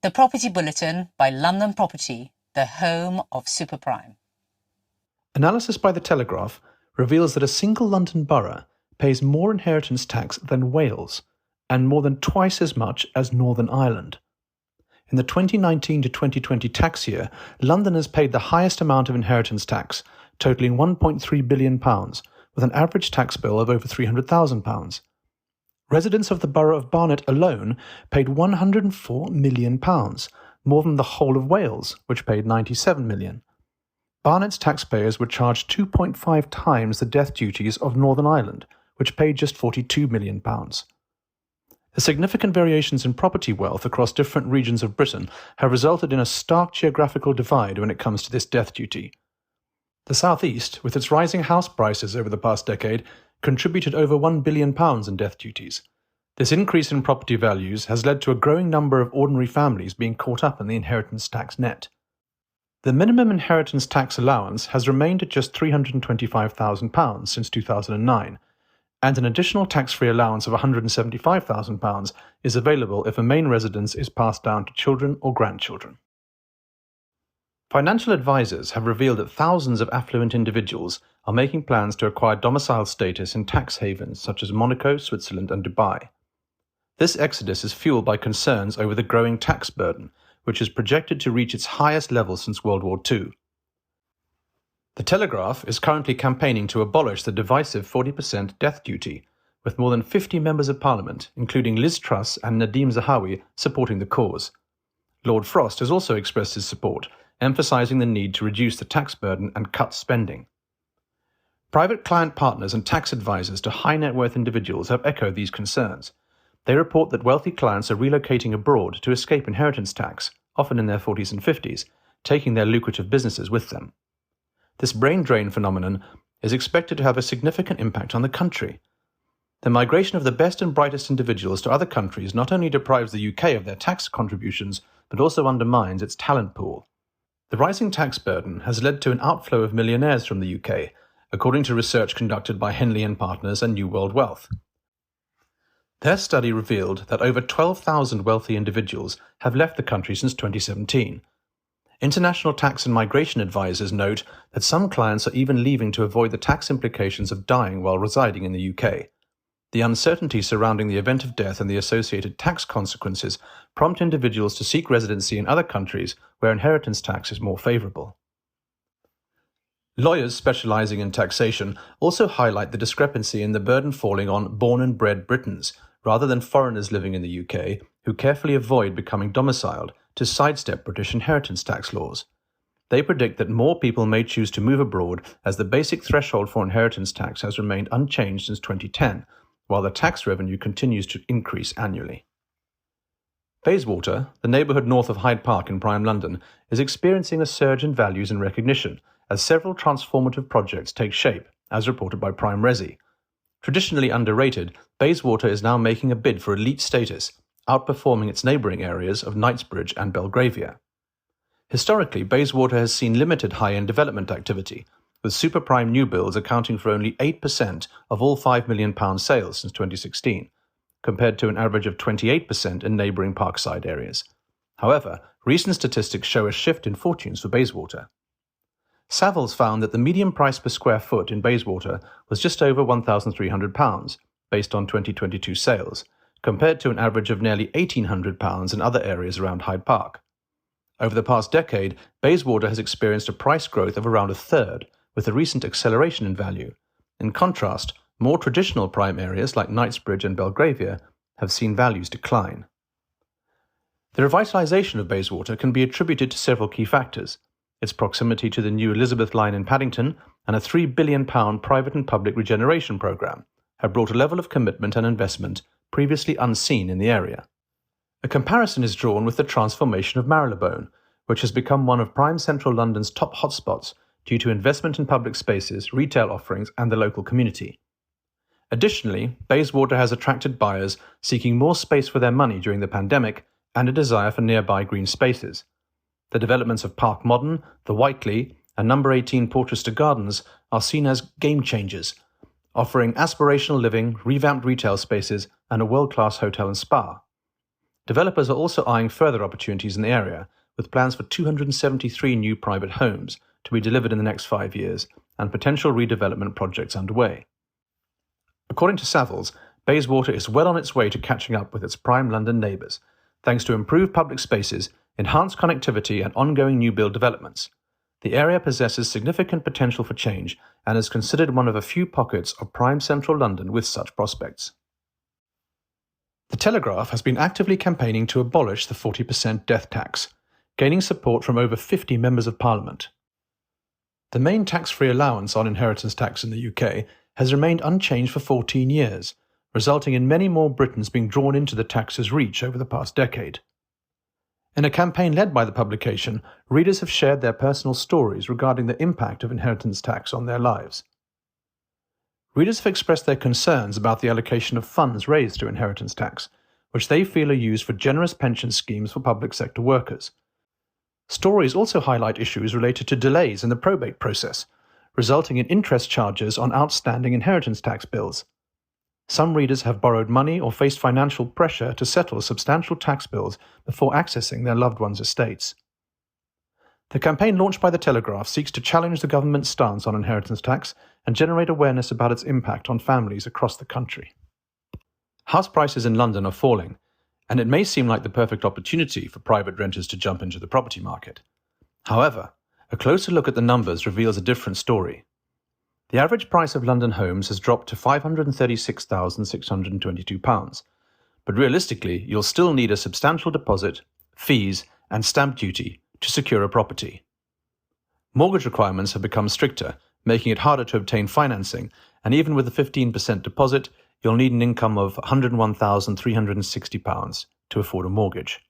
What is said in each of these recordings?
The Property Bulletin by London Property, the home of superprime. Analysis by The Telegraph reveals that a single London borough pays more inheritance tax than Wales, and more than twice as much as Northern Ireland. In the 2019 to 2020 tax year, Londoners paid the highest amount of inheritance tax, totalling £1.3 billion, with an average tax bill of over £300,000. Residents of the borough of Barnet alone paid £104 million, more than the whole of Wales, which paid £97 million. Barnet's taxpayers were charged 2.5 times the death duties of Northern Ireland, which paid just £42 million. The significant variations in property wealth across different regions of Britain have resulted in a stark geographical divide when it comes to this death duty. The South East, with its rising house prices over the past decade, contributed over £1 billion in death duties. This increase in property values has led to a growing number of ordinary families being caught up in the inheritance tax net. The minimum inheritance tax allowance has remained at just £325,000 since 2009, and an additional tax-free allowance of £175,000 is available if a main residence is passed down to children or grandchildren. Financial advisors have revealed that thousands of affluent individuals are making plans to acquire domicile status in tax havens such as Monaco, Switzerland and Dubai. This exodus is fueled by concerns over the growing tax burden, which is projected to reach its highest level since World War II. The Telegraph is currently campaigning to abolish the divisive 40% death duty, with more than 50 members of Parliament, including Liz Truss and Nadhim Zahawi, supporting the cause. Lord Frost has also expressed his support, emphasising the need to reduce the tax burden and cut spending. Private client partners and tax advisors to high-net-worth individuals have echoed these concerns. They report that wealthy clients are relocating abroad to escape inheritance tax, often in their 40s and 50s, taking their lucrative businesses with them. This brain drain phenomenon is expected to have a significant impact on the country. The migration of the best and brightest individuals to other countries not only deprives the UK of their tax contributions, but also undermines its talent pool. The rising tax burden has led to an outflow of millionaires from the UK, according to research conducted by Henley & Partners and New World Wealth. Their study revealed that over 12,000 wealthy individuals have left the country since 2017. International tax and migration advisors note that some clients are even leaving to avoid the tax implications of dying while residing in the UK. The uncertainty surrounding the event of death and the associated tax consequences prompt individuals to seek residency in other countries where inheritance tax is more favourable. Lawyers specialising in taxation also highlight the discrepancy in the burden falling on born and bred Britons, rather than foreigners living in the UK who carefully avoid becoming domiciled to sidestep British inheritance tax laws. They predict that more people may choose to move abroad as the basic threshold for inheritance tax has remained unchanged since 2010, while the tax revenue continues to increase annually. Bayswater, the neighbourhood north of Hyde Park in prime London, is experiencing a surge in values and recognition as several transformative projects take shape, as reported by Prime Resi. Traditionally underrated, Bayswater is now making a bid for elite status, outperforming its neighbouring areas of Knightsbridge and Belgravia. Historically, Bayswater has seen limited high-end development activity, with superprime new builds accounting for only 8% of all £5 million sales since 2016, compared to an average of 28% in neighbouring Parkside areas. However, recent statistics show a shift in fortunes for Bayswater. Savills found that the median price per square foot in Bayswater was just over £1,300, based on 2022 sales, compared to an average of nearly £1,800 in other areas around Hyde Park. Over the past decade, Bayswater has experienced a price growth of around a third, with a recent acceleration in value. In contrast, more traditional prime areas like Knightsbridge and Belgravia have seen values decline. The revitalisation of Bayswater can be attributed to several key factors. Its proximity to the new Elizabeth line in Paddington and a £3 billion private and public regeneration programme have brought a level of commitment and investment previously unseen in the area. A comparison is drawn with the transformation of Marylebone, which has become one of prime central London's top hotspots due to investment in public spaces, retail offerings and the local community. Additionally, Bayswater has attracted buyers seeking more space for their money during the pandemic and a desire for nearby green spaces. The developments of Park Modern, the Whiteley and No. 18 Porchester Gardens are seen as game changers, offering aspirational living, revamped retail spaces and a world-class hotel and spa. Developers are also eyeing further opportunities in the area, with plans for 273 new private homes to be delivered in the next 5 years and potential redevelopment projects underway. According to Savills, Bayswater is well on its way to catching up with its prime London neighbours, thanks to improved public spaces, enhanced connectivity and ongoing new build developments. The area possesses significant potential for change and is considered one of a few pockets of prime central London with such prospects. The Telegraph has been actively campaigning to abolish the 40% death tax, gaining support from over 50 members of Parliament. The main tax-free allowance on inheritance tax in the UK has remained unchanged for 14 years, resulting in many more Britons being drawn into the tax's reach over the past decade. In a campaign led by the publication, readers have shared their personal stories regarding the impact of inheritance tax on their lives. Readers have expressed their concerns about the allocation of funds raised through inheritance tax, which they feel are used for generous pension schemes for public sector workers. Stories also highlight issues related to delays in the probate process, resulting in interest charges on outstanding inheritance tax bills. Some readers have borrowed money or faced financial pressure to settle substantial tax bills before accessing their loved ones' estates. The campaign launched by the Telegraph seeks to challenge the government's stance on inheritance tax and generate awareness about its impact on families across the country. House prices in London are falling, and it may seem like the perfect opportunity for private renters to jump into the property market. However, a closer look at the numbers reveals a different story. The average price of London homes has dropped to £536,622, but realistically, you'll still need a substantial deposit, fees, and stamp duty to secure a property. Mortgage requirements have become stricter, making it harder to obtain financing, and even with a 15% deposit, you'll need an income of £101,360 to afford a mortgage.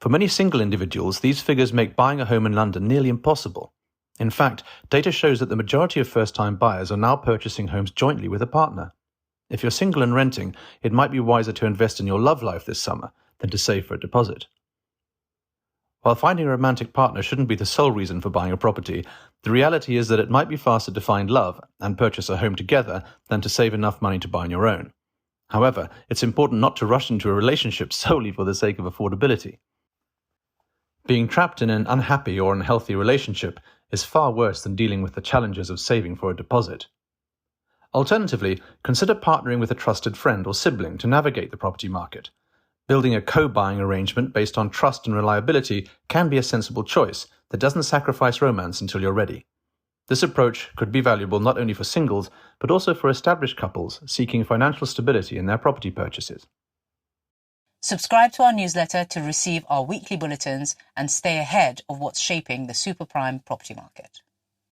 For many single individuals, these figures make buying a home in London nearly impossible. In fact, data shows that the majority of first-time buyers are now purchasing homes jointly with a partner. If you're single and renting, it might be wiser to invest in your love life this summer than to save for a deposit. While finding a romantic partner shouldn't be the sole reason for buying a property, the reality is that it might be faster to find love and purchase a home together than to save enough money to buy on your own. However, it's important not to rush into a relationship solely for the sake of affordability. Being trapped in an unhappy or unhealthy relationship is far worse than dealing with the challenges of saving for a deposit. Alternatively, consider partnering with a trusted friend or sibling to navigate the property market. Building a co-buying arrangement based on trust and reliability can be a sensible choice that doesn't sacrifice romance until you're ready. This approach could be valuable not only for singles, but also for established couples seeking financial stability in their property purchases. Subscribe to our newsletter to receive our weekly bulletins and stay ahead of what's shaping the super prime property market.